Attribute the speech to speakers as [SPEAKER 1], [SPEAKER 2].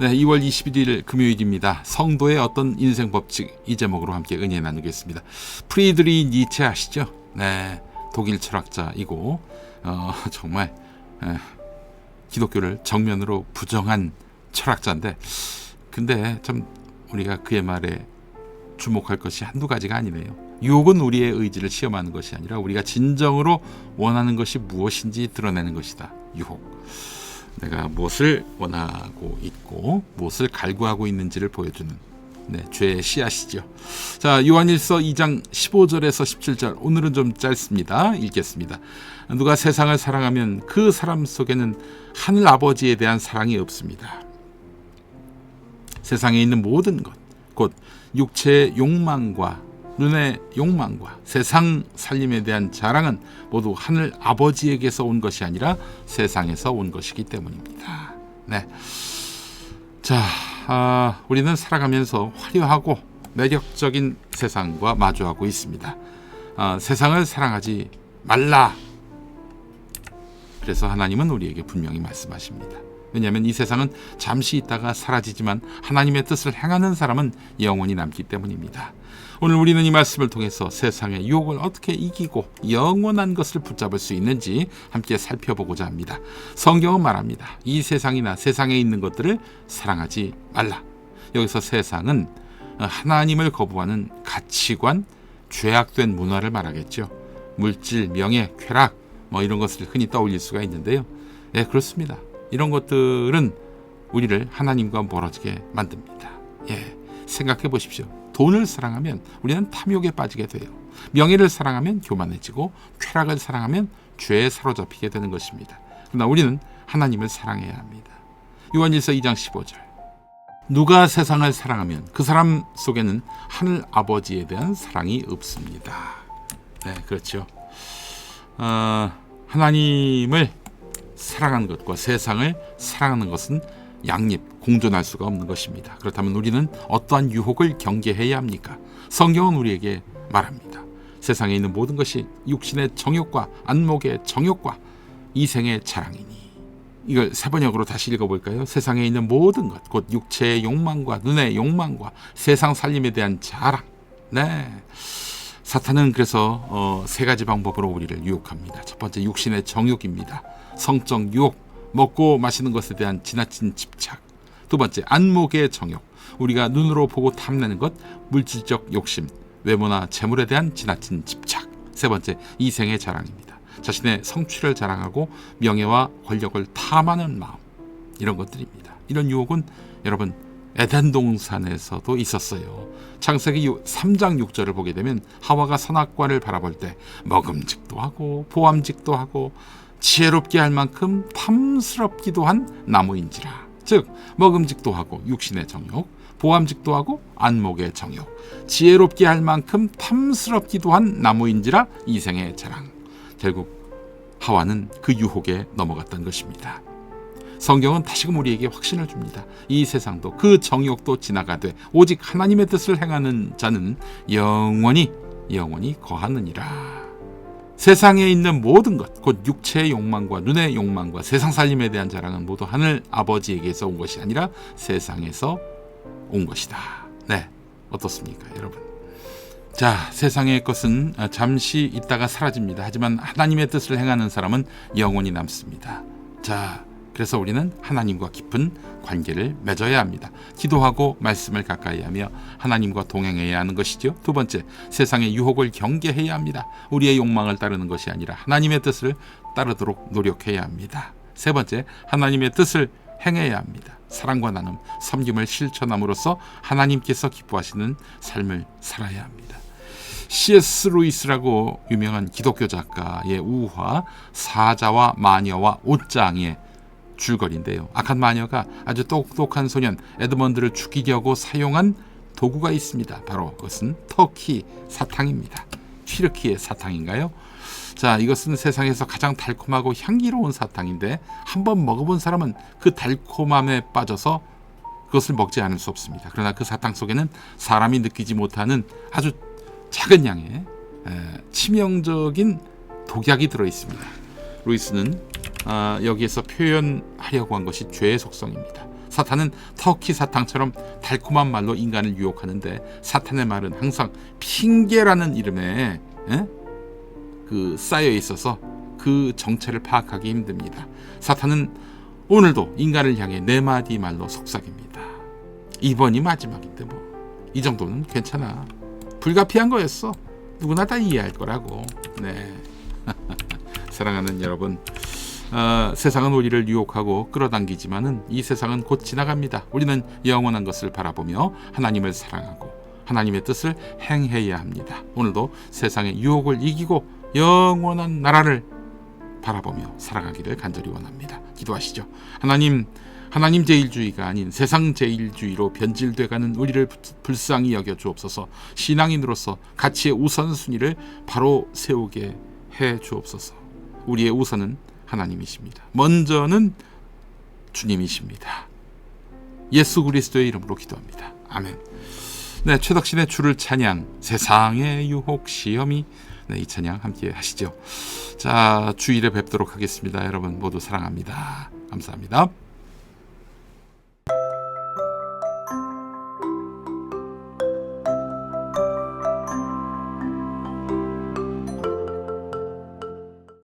[SPEAKER 1] 네, 2월 21일 금요일입니다. 성도의 어떤 인생 법칙, 이 제목으로 함께 은혜 나누겠습니다. 프리드리 니체 아시죠? 네, 독일 철학자이고 정말 기독교를 정면으로 부정한 철학자인데, 근데 참 우리가 그의 말에 주목할 것이 한두 가지가 아니네요. 유혹은 우리의 의지를 시험하는 것이 아니라 우리가 진정으로 원하는 것이 무엇인지 드러내는 것이다. 유혹. 내가 무엇을 원하고 있고 무엇을 갈구하고 있는지를 보여주는 죄의 씨앗이죠. 자, 요한일서 2장 15절에서 17절, 오늘은 좀 짧습니다. 읽겠습니다. 누가 세상을 사랑하면 그 사람 속에는 하늘 아버지에 대한 사랑이 없습니다. 세상에 있는 모든 것, 곧 육체의 욕망과 눈의 욕망과 세상 살림에 대한 자랑은 모두 하늘 아버지에게서 온 것이 아니라 세상에서 온 것이기 때문입니다. 네. 자, 우리는 살아가면서 화려하고 매력적인 세상과 마주하고 있습니다. 세상을 사랑하지 말라. 그래서 하나님은 우리에게 분명히 말씀하십니다. 왜냐하면 이 세상은 잠시 있다가 사라지지만 하나님의 뜻을 행하는 사람은 영원히 남기 때문입니다. 오늘 우리는 이 말씀을 통해서 세상의 유혹을 어떻게 이기고 영원한 것을 붙잡을 수 있는지 함께 살펴보고자 합니다. 성경은 말합니다. 이 세상이나 세상에 있는 것들을 사랑하지 말라. 여기서 세상은 하나님을 거부하는 가치관, 죄악된 문화를 말하겠죠. 물질, 명예, 쾌락 이런 것을 흔히 떠올릴 수가 있는데요. 네, 그렇습니다. 이런 것들은 우리를 하나님과 멀어지게 만듭니다. 생각해 보십시오. 돈을 사랑하면 우리는 탐욕에 빠지게 돼요. 명예를 사랑하면 교만해지고, 쾌락을 사랑하면 죄에 사로잡히게 되는 것입니다. 그러나 우리는 하나님을 사랑해야 합니다. 요한일서 2장 15절. 누가 세상을 사랑하면 그 사람 속에는 하늘 아버지에 대한 사랑이 없습니다. 네, 그렇죠. 하나님을 사랑하는 것과 세상을 사랑하는 것은 양립, 공존할 수가 없는 것입니다. 그렇다면 우리는 어떠한 유혹을 경계해야 합니까? 성경은 우리에게 말합니다. 세상에 있는 모든 것이 육신의 정욕과 안목의 정욕과 이생의 자랑이니. 이걸 세번역으로 다시 읽어볼까요? 세상에 있는 모든 것, 곧 육체의 욕망과 눈의 욕망과 세상 살림에 대한 자랑. 네. 사탄은 그래서 세 가지 방법으로 우리를 유혹합니다. 첫 번째, 육신의 정욕입니다. 성적 유혹, 먹고 마시는 것에 대한 지나친 집착. 두 번째, 안목의 정욕, 우리가 눈으로 보고 탐내는 것, 물질적 욕심, 외모나 재물에 대한 지나친 집착. 세 번째, 이생의 자랑입니다. 자신의 성취를 자랑하고 명예와 권력을 탐하는 마음, 이런 것들입니다. 이런 유혹은 여러분 에덴 동산에서도 있었어요. 창세기 3장 6절을 보게 되면 하와가 선악과를 바라볼 때 먹음직도 하고 보암직도 하고 지혜롭게 할 만큼 탐스럽기도 한 나무인지라. 즉 먹음직도 하고 육신의 정욕, 보암직도 하고 안목의 정욕, 지혜롭게 할 만큼 탐스럽기도 한 나무인지라 이생의 자랑. 결국 하와는 그 유혹에 넘어갔던 것입니다. 성경은 다시금 우리에게 확신을 줍니다. 이 세상도 그 정욕도 지나가되 오직 하나님의 뜻을 행하는 자는 영원히 거하느니라. 세상에 있는 모든 것, 곧 육체의 욕망과 눈의 욕망과 세상 살림에 대한 자랑은 모두 하늘 아버지에게서 온 것이 아니라 세상에서 온 것이다. 네, 어떻습니까, 여러분? 자, 세상의 것은 잠시 있다가 사라집니다. 하지만 하나님의 뜻을 행하는 사람은 영원히 남습니다. 자, 그래서 우리는 하나님과 깊은 관계를 맺어야 합니다. 기도하고 말씀을 가까이 하며 하나님과 동행해야 하는 것이죠. 두 번째, 세상의 유혹을 경계해야 합니다. 우리의 욕망을 따르는 것이 아니라 하나님의 뜻을 따르도록 노력해야 합니다. 세 번째, 하나님의 뜻을 행해야 합니다. 사랑과 나눔, 섬김을 실천함으로써 하나님께서 기뻐하시는 삶을 살아야 합니다. C.S. 루이스라고 유명한 기독교 작가의 우화 사자와 마녀와 옷장의 줄거리인데요. 악한 마녀가 아주 똑똑한 소년 에드먼드를 죽이려고 사용한 도구가 있습니다. 바로 그것은 터키 사탕입니다. 튀르키예 사탕인가요? 자, 이것은 세상에서 가장 달콤하고 향기로운 사탕인데 한번 먹어본 사람은 그 달콤함에 빠져서 그것을 먹지 않을 수 없습니다. 그러나 그 사탕 속에는 사람이 느끼지 못하는 아주 작은 양의 치명적인 독약이 들어있습니다. 루이스는 여기에서 표현하려고 한 것이 죄의 속성입니다. 사탄은 터키 사탕처럼 달콤한 말로 인간을 유혹하는데 사탄의 말은 항상 핑계라는 이름에 쌓여 있어서 그 정체를 파악하기 힘듭니다. 사탄은 오늘도 인간을 향해 네 마디 말로 속삭입니다. 이번이 마지막인데 뭐 이 정도는 괜찮아. 불가피한 거였어. 누구나 다 이해할 거라고. 네. 사랑하는 여러분, 세상은 우리를 유혹하고 끌어당기지만은 이 세상은 곧 지나갑니다. 우리는 영원한 것을 바라보며 하나님을 사랑하고 하나님의 뜻을 행해야 합니다. 오늘도 세상의 유혹을 이기고 영원한 나라를 바라보며 살아가기를 간절히 원합니다. 기도하시죠. 하나님 제일주의가 아닌 세상 제일주의로 변질돼가는 우리를 불쌍히 여겨 주옵소서. 신앙인으로서 가치의 우선순위를 바로 세우게 해 주옵소서. 우리의 우선은 하나님이십니다. 먼저는 주님이십니다. 예수 그리스도의 이름으로 기도합니다. 아멘. 네, 최덕신의 주를 찬양, 세상의 유혹 시험이. 네, 이 찬양 함께 하시죠. 자, 주일에 뵙도록 하겠습니다. 여러분 모두 사랑합니다. 감사합니다.